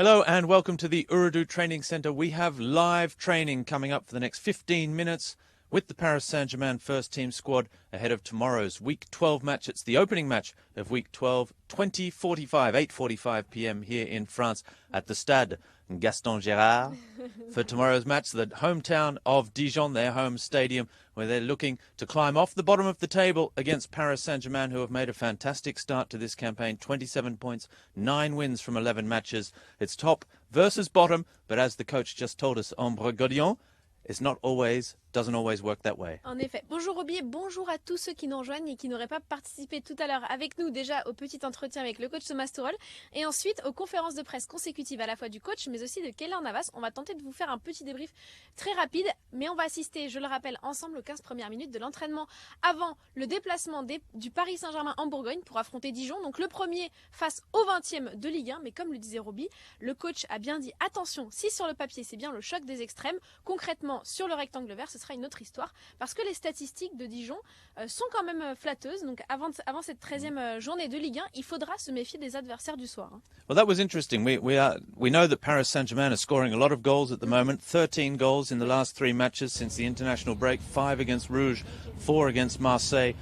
Hello and welcome to the Ooredoo Training Centre. We have live training coming up for the next 15 minutes with the Paris Saint-Germain first team squad ahead of tomorrow's Week 12 match. It's the opening match of Week 12, 8:45 p.m. here in France at the Stade Gaston Gérard for tomorrow's match, the hometown of Dijon, their home stadium, where they're looking to climb off the bottom of the table against Paris Saint-Germain, who have made a fantastic start to this campaign. 27 points, 9 wins from 11 matches. It's top versus bottom, but as the coach just told us, Ambre Godion, doesn't always work that way. En effet. Bonjour Roby et bonjour à tous ceux qui nous rejoignent et qui n'auraient pas participé tout à l'heure avec nous déjà au petit entretien avec le coach Thomas Tuchel et ensuite aux conférences de presse consécutives à la fois du coach mais aussi de Keylor Navas. On va tenter de vous faire un petit débrief très rapide, mais on va assister, je le rappelle, ensemble aux 15 premières minutes de l'entraînement avant le déplacement du Paris Saint-Germain en Bourgogne pour affronter Dijon. Donc le premier face au 20e de Ligue 1, mais comme le disait Roby, le coach a bien dit attention, si sur le papier c'est bien le choc des extrêmes, concrètement sur le rectangle vert ce sera une autre histoire parce que les statistiques de Dijon sont quand même flatteuses. Donc avant cette 13e journée de Ligue 1, il faudra se méfier des adversaires du soir. Well, that was interesting. We know that Paris Saint-Germain are scoring a lot of goals at the moment. 13 goals in the last 3 matches since the international break. 5 against Rouge, 4 against Marseille,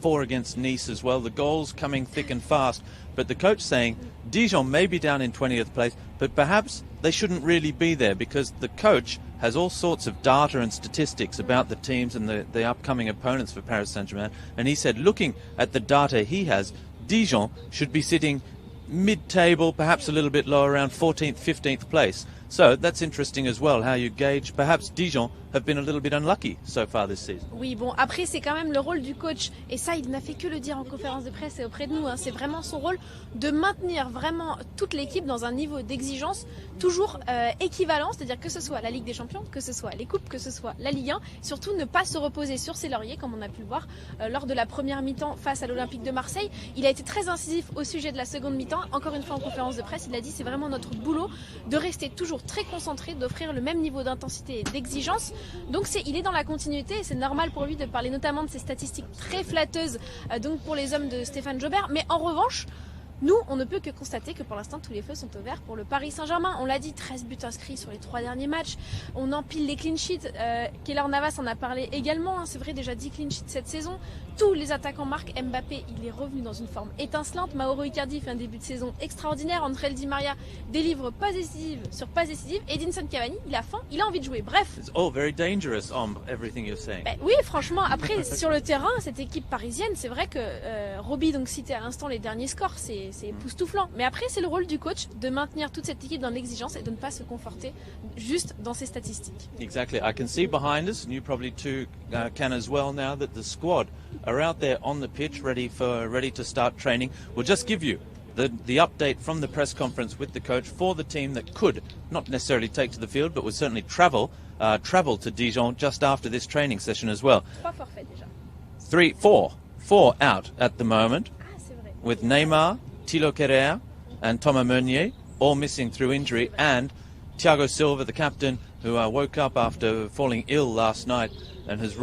4 against Nice as well. The goals coming thick and fast. But the coach saying Dijon may be down in 20th place, but perhaps they shouldn't really be there because the coach has all sorts of data and statistics about the teams and the upcoming opponents for Paris Saint-Germain. And he said, looking at the data he has, Dijon should be sitting mid-table, perhaps a little bit lower, around 14th, 15th place. So that's interesting as well, how you gauge. Perhaps Dijon have been a little bit unlucky so far this season. Oui, bon, après, c'est quand même le rôle du coach. Et ça, il n'a fait que le dire en conférence de presse et auprès de nous. Hein. C'est vraiment son rôle de maintenir vraiment toute l'équipe dans un niveau d'exigence toujours équivalent. C'est-à-dire que ce soit la Ligue des Champions, que ce soit les Coupes, que ce soit la Ligue 1. Surtout ne pas se reposer sur ses lauriers, comme on a pu le voir lors de la première mi-temps face à l'Olympique de Marseille. Il a été très incisif au sujet de la seconde mi-temps. Encore une fois en conférence de presse, il a dit c'est vraiment notre boulot de rester toujours très concentré, d'offrir le même niveau d'intensité et d'exigence. Donc il est dans la continuité et c'est normal pour lui de parler notamment de ces statistiques très flatteuses donc pour les hommes de Stéphane Jobert. Mais en revanche, nous, on ne peut que constater que pour l'instant, tous les feux sont au vert pour le Paris Saint-Germain. On l'a dit, 13 buts inscrits sur les 3 derniers matchs. On empile les clean sheets. Keylor Navas en a parlé également. Hein. C'est vrai, déjà 10 clean sheets cette saison. Tous les attaquants marquent. Mbappé, il est revenu dans une forme étincelante. Mauro Icardi fait un début de saison extraordinaire. André Di Maria délivre passe décisive sur passe décisive. Edinson Cavani, il a faim, il a envie de jouer. Bref. It's all very dangerous, everything you're saying. Oui, franchement, après, sur le terrain, cette équipe parisienne, c'est vrai que Roby donc citait à l'instant les derniers scores, c'est époustouflant. Mais après, c'est le rôle du coach de maintenir toute cette équipe dans l'exigence et de ne pas se conforter juste dans ses statistiques. Exactly. I can see behind us, and you probably too can as well now, that the squad are out there on the pitch ready to start training. We'll just give you the update from the press conference with the coach for the team that could not necessarily take to the field, but would certainly travel to Dijon just after this training session as well. 3 forfaits déjà. 4 out at the moment, Ah, c'est vrai. with Neymar, Thilo Kehrer and Thomas Meunier all missing through injury, and Thiago Silva, the captain, who woke up after falling ill last night and has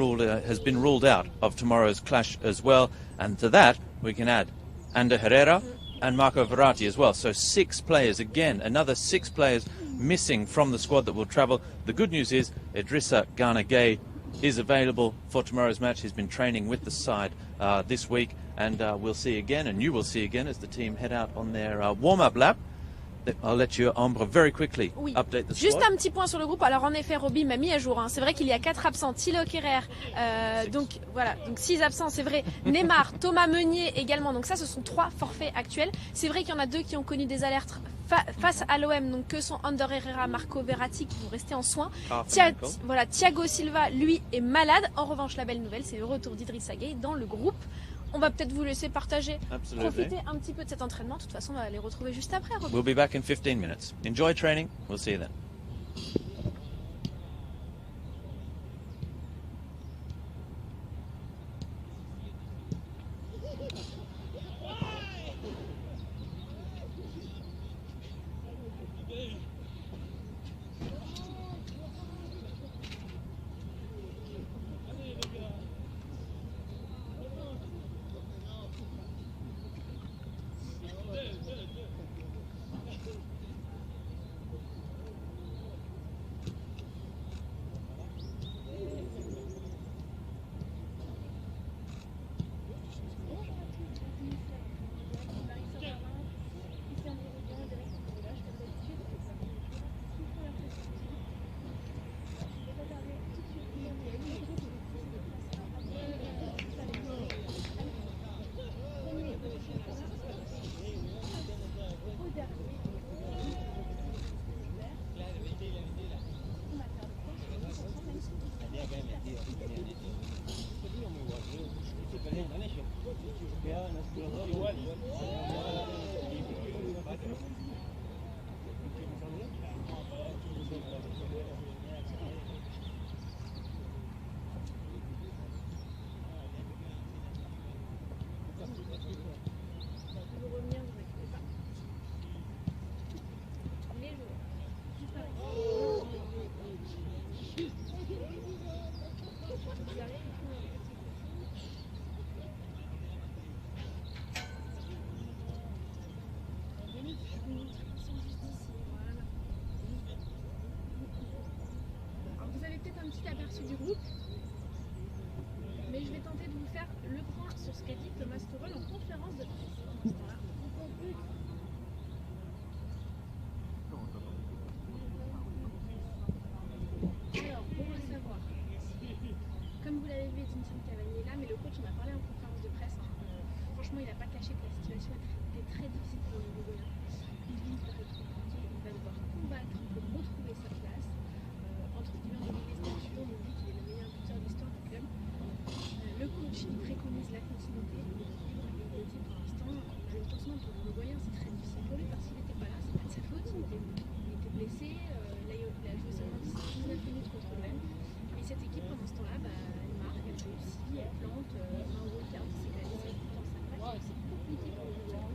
been ruled out of tomorrow's clash as well. And to that we can add Ander Herrera and Marco Verratti as well. So 6 players, again, another 6 players missing from the squad that will travel. The good news is Idrissa Gana Gueye is available for tomorrow's match. He's been training with the side this week, and we'll see again, and you will see again as the team head out on their warm-up lap. I'll let you, Ambre, very quickly update the squad. Juste un petit point sur le groupe. Alors en effet, Roby m'a mis à jour. Hein. C'est vrai qu'il y a 4 absents. Thilo Kehrer, donc voilà, donc 6 absents, c'est vrai. Neymar, Thomas Meunier également. Donc ça, ce sont 3 forfaits actuels. C'est vrai qu'il y en a 2 qui ont connu des alertes face à l'OM, donc que sont Ander Herrera, Marco Verratti qui vont rester en soins. Thiago Silva, lui, est malade. En revanche, la belle nouvelle, c'est le retour d'Idrissa Gueye dans le groupe. On va peut-être vous laisser partager, profiter un petit peu de cet entraînement. De toute façon, on va les retrouver juste après. Roby. We'll be back in 15 minutes. Enjoy training. We'll see you then. Un petit aperçu du groupe, mais je vais tenter de vous faire le point sur ce qu'a dit Thomas Tuchel en conférence de presse pendant ce temps-là. Alors, pour le savoir, comme vous l'avez vu, Edinson Cavani est là, mais le coach en a parlé en conférence de presse. Franchement, il n'a pas caché que la situation était très difficile pour le Uruguayen. Il vit par être compliqué, il va devoir combattre pour retrouver sa place. Entre guillemets, on nous dit qu'il est le meilleur buteur de l'histoire du club. Le coach il préconise la continuité. Il dit pour l'instant, j'ai le sentiment pour l'Uruguayen, c'est très difficile pour lui parce qu'il n'était pas là, c'est pas de sa faute, il était blessé. Là, il a joué seulement 19 minutes contre le même. Mais cette équipe, pendant ce temps-là, elle marque, elle réussit, elle plante, un wildcard, c'est quand même 7 buts en 5 matchs, c'est compliqué pour l'Uruguayen.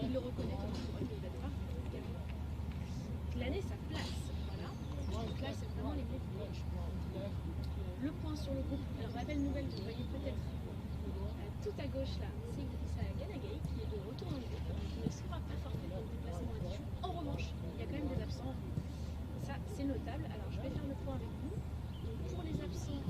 Il le reconnaît comme un il va devoir gagner. L'année, sa place. Donc là, c'est vraiment les groupes coach. Le point sur le groupe. Alors, la belle nouvelle, vous voyez peut-être tout à gauche là, c'est Issa Ganagay qui est de retour en groupe, qui ne sera pas forfait pour le déplacement à Dijon. En revanche, il y a quand même des absents. Ça, c'est notable. Alors, je vais faire le point avec vous. Donc, pour les absents,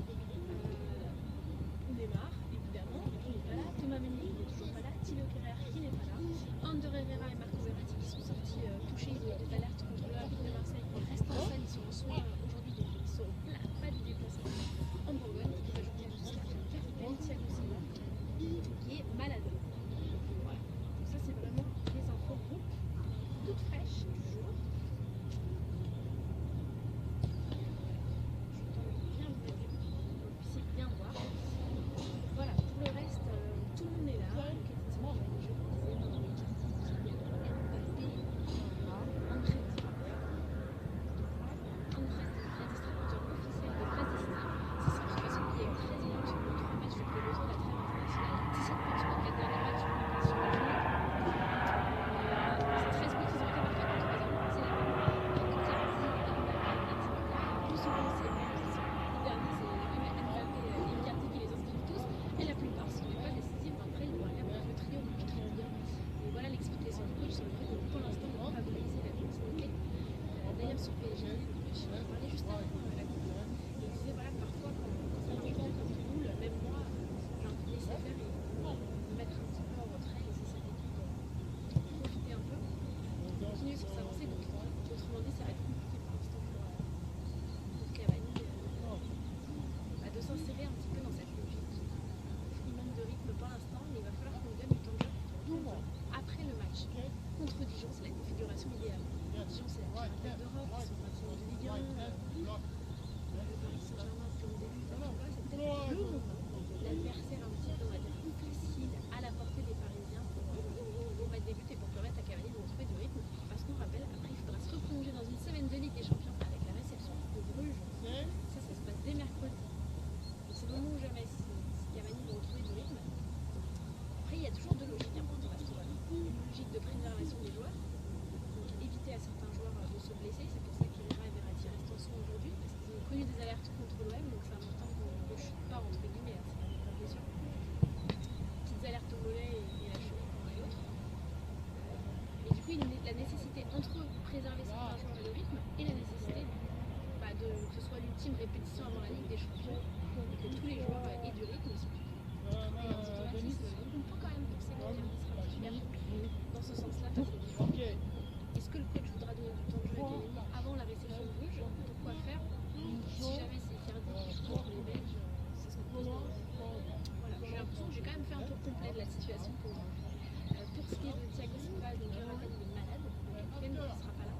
Neymar, évidemment, qui n'est pas là. Thomas Meunier, qui n'est toujours pas là. Thilo Kehrer, qui n'est pas là. Ander Herrera et Marco Verratti qui sont sortis touchés. Ils ont des alertes contre l'Olympique de Marseille. Ils restent en salle, ils sont en soins aujourd'hui, donc ils seront pas du déplacement en Bourgogne, qui va jouer jusqu'à le capitaine Thiago Silva, qui est malade. Voilà. Donc ça, c'est vraiment les infos groupes toutes fraîches du jour. Je tente de bien vous aider pour que vous puissiez bien voir. Voilà, pour le reste, tout le monde est là. Donc, effectivement, je vous disais, dans les cartes, Mbappé, André sur PSG, je parlais juste avant la coupe. Il disait voilà, parfois quand ça marche bien comme il roule, même moi, j'ai envie de laisser faire et me mettre un petit peu en retrait, laisser cette équipe profiter un peu, continuer sur sa lancée. Donc, autrement dit, ça va être compliqué pour l'instant pour Cavani de s'insérer un petit peu dans cette logique. Il manque de rythme pour l'instant, mais il va falloir qu'on gagne du temps de jeu après le match contre Dijon. C'est la configuration idéale. Dijon, c'est la capitale d'Europe, ils sont maintenant de Ligue 1. Saint-Germain, comme début, c'est peut-être le moment. L'adversaire un petit peu, on va dire, facile à la portée des Parisiens pour mettre des buts et pour permettre à Cavani de retrouver du rythme. Parce qu'on rappelle, après, il faudra se replonger dans une semaine de Ligue des Champions avec la réception de Bruges. Ça se passe dès mercredi. C'est le moment ou jamais si Cavani veut retrouver du rythme. Après, il y a toujours deux logiques importantes à ce moment-là. Une logique de préservation des joueurs. À certains joueurs de se blesser, c'est pour ça qu'Herrera et Verratti restent en soins aujourd'hui, parce qu'ils ont connu des alertes contre l'OM, donc c'est important qu'on ne chute pas entre guillemets, c'est pas des blessures. Petites alertes au mollet et à la cheville pour un et l'autre. Et du coup, la nécessité entre préserver certains joueurs et le rythme, et la nécessité que ce soit l'ultime répétition avant la Ligue des Champions, et que tous les joueurs aient du rythme, et surtout trouver un automatisme. Donc on peut quand même penser que Cavani sera titulaire dans ce sens-là, parce que est-ce que le coach voudra donner du temps de jeu à Cavani avant la réception de Bruges? Pourquoi faire? Si jamais c'est Icardi qui joue contre les Belges, c'est ce qu'on pose. Voilà, j'ai l'impression que j'ai quand même fait un tour complet de la situation pour ce qui est de Thiago Silva, donc Jonathan il est malade, le capitaine ne sera pas là.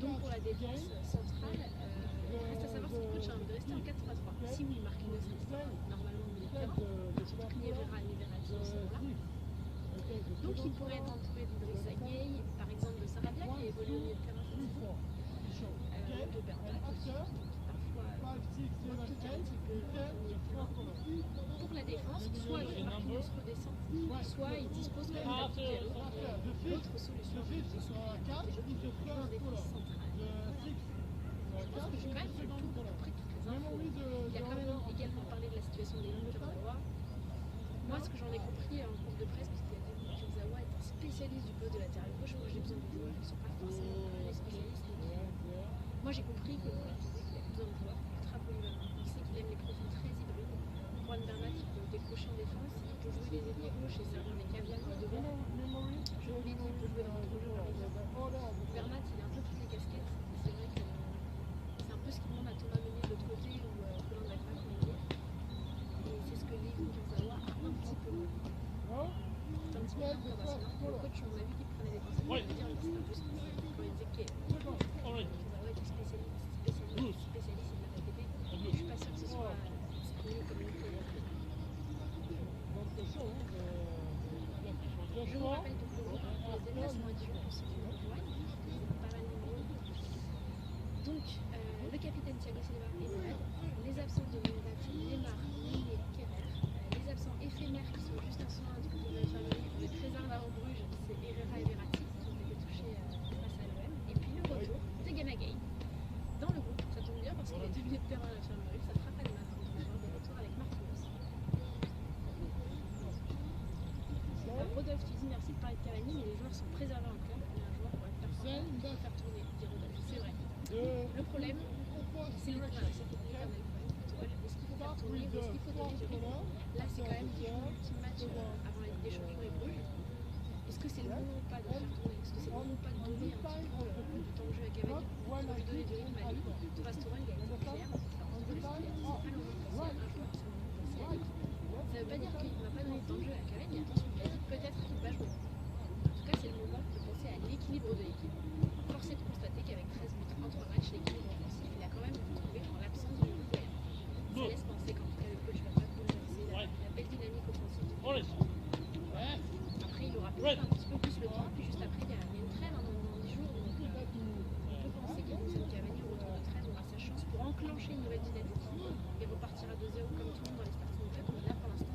Donc pour la défense centrale, il reste à savoir si le coach a envie de rester en 4-3-3. Si oui, Marquinhos restera normalement milieu de terrain, ni Herrera ni Verratti au moment-là. qui pourrait être entouré d'Idrissa Gueye, par exemple de Sarabia qui a évolué au milieu de terrain cette saison, de Berbat aussi, qui parfois implique un petit peu au milieu de terrain. Pour la défense, soit Marquinhos redescend, soit il dispose quand même d'Abdou l'autre solution, c'est en défense centrale. Je pense que j'ai quand même fait le tour de près toutes les infos. Il a quand même également parlé de la situation des lignes Kurzawa. Moi, ce que j'en ai compris en cours de presse, parce qu'il a dit que Kurzawa est un spécialiste du poste de latéral gauche, moi j'ai besoin de joueurs qui ne sont pas forcément les spécialistes. Moi j'ai compris que voilà, qu'il a besoin de joueurs ultra polyvalents. Il sait qu'il aime les profils très hybrides. Juan Bernat, il peut décrocher en défense, il peut jouer les ailiers gauche et servir des caviars devant. Joao Pedro, il peut jouer dans l'entrejeu par exemple. Bernat, il a un peu toutes les casquettes. C'est vrai que c'est un peu ce qui demande à Thomas Meunier de l'autre côté ou Colin Dagba comme il est. Et c'est ce que Lévi Kurzawa a un petit peu moins. C'est un petit peu international. Le coach, on a vu qu'il prenait des pincettes. On va dire que c'est un peu ce qu'il disait quand il disait que Kurzawa était spécialiste de la KTP. Je suis pas sûre que ce soit exprimé comme une théorie. Je vous rappelle que pour les déplacements à Dijon, pour ceux qui nous rejoignent, c'est pas mal nombreux. Donc, le capitaine Thiago Silva est malade. Les absents de Mbappé, Neymar, Meunier, Kerrer. Les absents éphémères qui sont juste un soin du côté de l'infirmerie pour les trésors d'avant Bruges, c'est Herrera et Verratti qui ont été touchés face à l'OM. Et puis le retour de Gana Gueye dans le groupe. Ça tombe bien parce qu'il est milieu de terrain à l'infirmerie. Ça fera pas de mal quand on va avoir des retours avec Marquinhos. Rodolphe, tu dis merci de parler de Cavani, mais les joueurs sont préservés en club. Et un joueur pour être performant, il doit faire tourner, dit Rodolphe. C'est vrai. Le problème, c'est le voilà, cet été, on a eu le problème de Tourelle. Est-ce qu'il faut faire tourner ou est-ce qu'il faut donner du rythme? Là, c'est quand même qu'il joue l'ultime match avant la Ligue des Champions et Bruges. Est-ce que c'est le moment ou pas de faire tourner? Est-ce que c'est le moment ou pas de donner un petit peu du temps de jeu à Cavani pour lui donner du rythme à lui? Thomas Tuchel, il a été clair. C'est pas le moment de passer à un joueur, c'est le moment de passer à l'équipe. Ça ne veut pas dire qu'il ne va pas donner de temps de jeu à Cavani, attention, il a dit peut-être qu'il va jouer. En tout cas, c'est le moment de penser à l'équilibre de l'équipe. Force est de constater qu'avec 13 buts en 3 matchs, l'équilibre offensif, il a quand même trouvé en l'absence de nouveau moyen. Ça laisse penser qu'en tout cas, le coach ne va pas bouleverser la belle dynamique offensive. Après, il aura peut-être un petit peu plus le temps, puis juste après, il y a une trêve dans 10 jours. Donc, on peut penser qu'Edinson Cavani, au retour de trêve, aura sa chance pour enclencher une nouvelle dynamique et repartir à 2-0 comme tout le monde dans les starting blocks. Mais là, pour l'instant,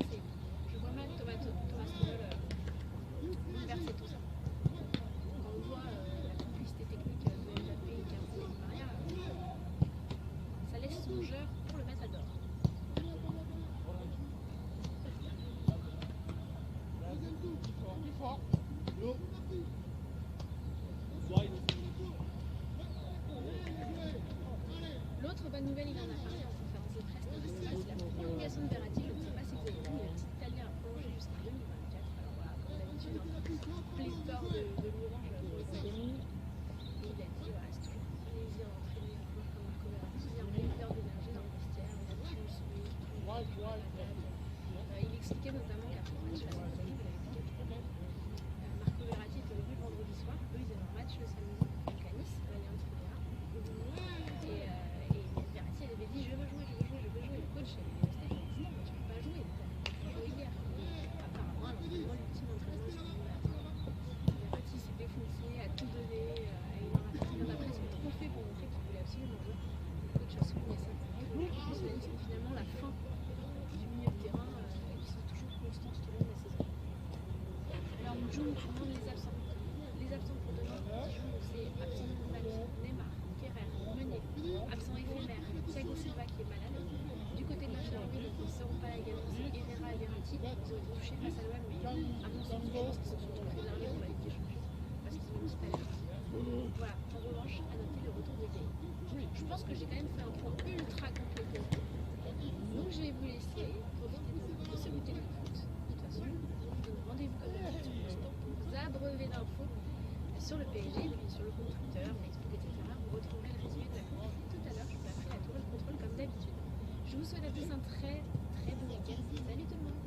je vois mal Thomas Tuchel bouleverser tout ça. Quand on voit la complicité technique de Mbappé, Icardi et Di Maria, ça laisse songeur pour le mettre à d'or. L'autre bonne nouvelle, il en a parlé en conférence de presse, c'est la prolongation de Verratti. Je ne sais pas si vous avez vu, le petit Italien a prolongé jusqu'en 2024. Alors voilà, comme d'habitude, un pléthore de louanges pour les Italiens. Et il a dit, voilà, c'est toujours un plaisir d'entraîner un joueur comme Marco Verratti, un pléthore d'énergie dans le vestiaire, il a toujours souri, toujours à la table. Il expliquait notamment qu'après le match, la semaine prochaine, il avait dit quelques Marco Verratti était venu le vendredi soir, eux ils avaient un match le samedi, donc à Nice, à l'Allianz Riviera. Et Verratti elle avait dit je veux jouer. Le coach elle avait resté, il avait dit non, mais tu peux pas jouer, tu as joué hier. Apparemment, l'entraînement, l'ultime entraînement, c'est du matin. Verratti s'est défoncé, a tout donné, il en a presque trop fait pour montrer qu'il voulait absolument jouer. Le coach a souligné ça. C'est finalement la fin du milieu de terrain qui sont toujours constantes tout le long de la saison. Alors, Dijon nous demande les absents. Les absents pour demain, Dijon, c'est absent de Mbappé, Neymar, Kerrer, Meunier, absent éphémère, Thiago Silva qui est malade. Du côté de l'infirmerie, donc ils ne seront pas là également, c'est Herrera et Verratti. Ils ont été touchés face à l'OM, mais à mon sens, je pense qu'ils sont surtout préservés pour la Ligue des Champions parce qu'ils ont une petite alerte. Voilà, en revanche, à noter le retour de Gueye. Je pense que j'ai quand même fait un point ultra complet pour vous. Donc je vais vous laisser profiter de ce week-end de foot. De toute façon, je vous donne rendez-vous comme d'habitude sur le sport pour vous abreuver d'infos sur le PSG, et puis sur le compte Twitter, Facebook, etc. Vous retrouverez le résumé de la compétition tout à l'heure. Je vous ferai la tour de contrôle comme d'habitude. Je vous souhaite à tous un très très bon week-end. Salut tout le monde.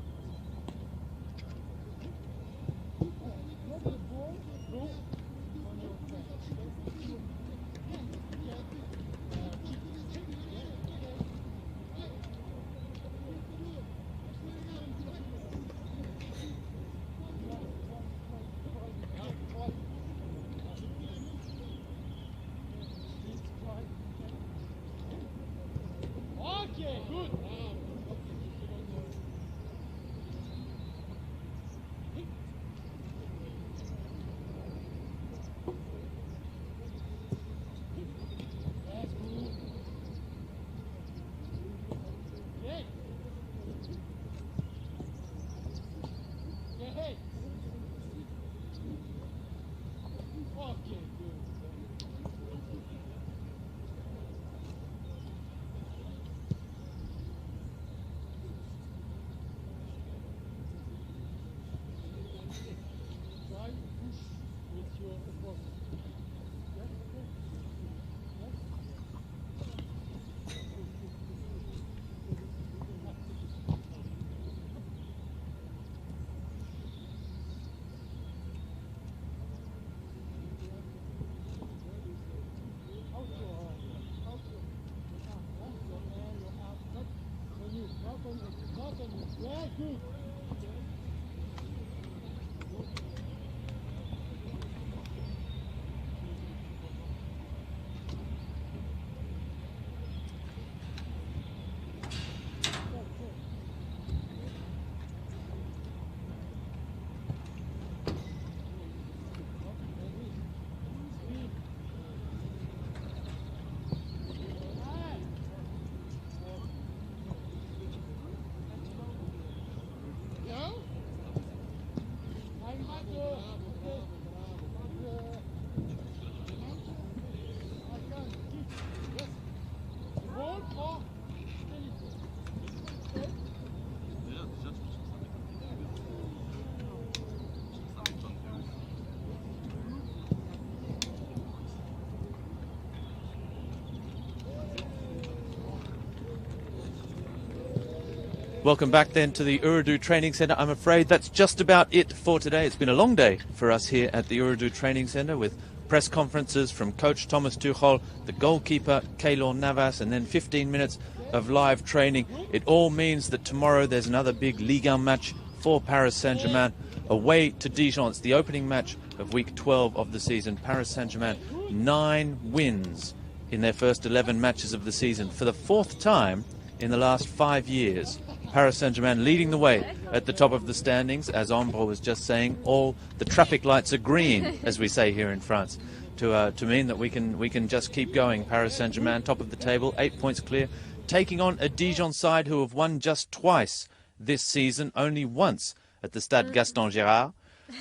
Welcome back then to the Ooredoo Training Centre. I'm afraid that's just about it for today. It's been a long day for us here at the Ooredoo Training Centre with press conferences from coach Thomas Tuchel, the goalkeeper Keylor Navas, and then 15 minutes of live training. It all means that tomorrow there's another big Ligue 1 match for Paris Saint-Germain away to Dijon. It's the opening match of week 12 of the season. Paris Saint-Germain, 9 wins in their first 11 matches of the season. For the 4th time in the last 5 years. Paris Saint-Germain leading the way at the top of the standings. As Ombre was just saying, all the traffic lights are green, as we say here in France, to mean that we can just keep going. Paris Saint-Germain, top of the table, 8 points clear, taking on a Dijon side who have won just twice this season, only once at the Stade Gaston Gérard.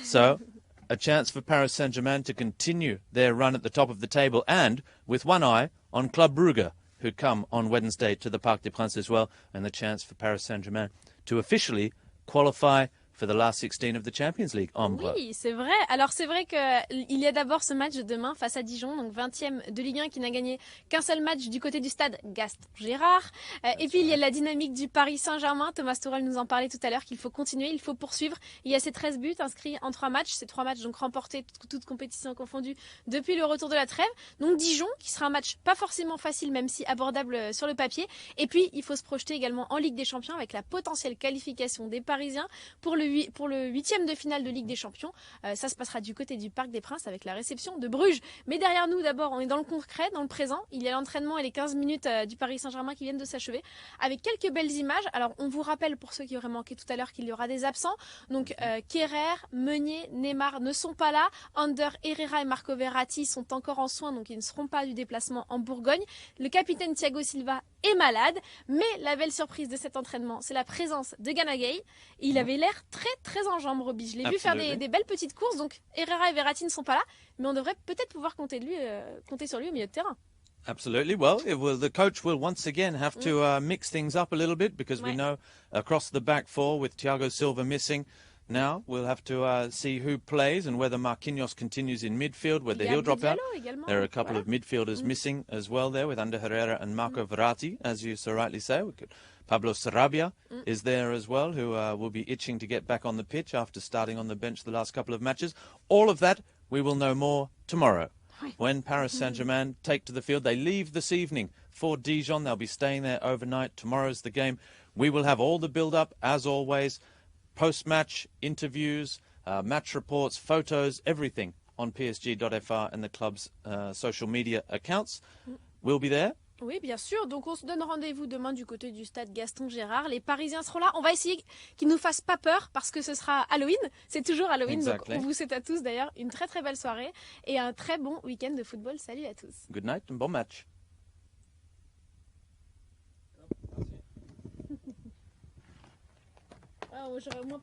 So, a chance for Paris Saint-Germain to continue their run at the top of the table, and with one eye on Club Brugge, who come on Wednesday to the Parc des Princes as well, and the chance for Paris Saint-Germain to officially qualify for the last 16 of the Champions League. Ambre. Oui, c'est vrai. Alors c'est vrai qu'il y a d'abord ce match demain face à Dijon, donc 20e de Ligue 1 qui n'a gagné qu'un seul match du côté du stade Gaston Gérard. Et puis il y a la dynamique du Paris Saint-Germain. Thomas Tuchel nous en parlait tout à l'heure qu'il faut continuer, il faut poursuivre. Il y a ces 13 buts inscrits en 3 matchs, ces 3 matchs donc remportés, toutes compétitions confondues, depuis le retour de la trêve. Donc Dijon qui sera un match pas forcément facile même si abordable sur le papier. Et puis il faut se projeter également en Ligue des Champions avec la potentielle qualification des Parisiens pour le 8e de finale de Ligue des Champions. Ça se passera du côté du Parc des Princes avec la réception de Bruges. Mais derrière nous, d'abord, on est dans le concret, dans le présent. Il y a l'entraînement et les 15 minutes du Paris Saint-Germain qui viennent de s'achever avec quelques belles images. Alors, on vous rappelle, pour ceux qui auraient manqué tout à l'heure, qu'il y aura des absents. Donc, Kerrer, Meunier, Neymar ne sont pas là. Ander Herrera et Marco Verratti sont encore en soins, donc ils ne seront pas du déplacement en Bourgogne. Le capitaine Thiago Silva est malade. Mais la belle surprise de cet entraînement, c'est la présence de Gana Gueye. Il avait l'air très en jambes, Roby. Je l'ai vu faire des belles petites courses, donc Herrera et Verratti ne sont pas là, mais on devrait peut-être pouvoir compter sur lui au milieu de terrain. Absolutely. Well, the coach will once again have to mix things up a little bit because we know across the back four with Thiago Silva missing. Now we'll have to see who plays and whether Marquinhos continues in midfield, whether he'll drop out. There are a couple of midfielders missing as well there with Ander Herrera and Marco Verratti, as you so rightly say. Pablo Sarabia is there as well, who will be itching to get back on the pitch after starting on the bench the last couple of matches. All of that we will know more tomorrow when Paris Saint-Germain take to the field. They leave this evening for Dijon. They'll be staying there overnight. Tomorrow's the game. We will have all the build-up, as always, post-match interviews, match reports, photos, everything on PSG.fr and the club's social media accounts. We'll be there. Oui, bien sûr. Donc, on se donne rendez-vous demain du côté du stade Gaston Gérard. Les Parisiens seront là. On va essayer qu'ils ne nous fassent pas peur parce que ce sera Halloween. C'est toujours Halloween. Exactly. Donc, on vous souhaite à tous d'ailleurs une très belle soirée et un très bon week-end de football. Salut à tous. Good night and bon match. J'aurais au moins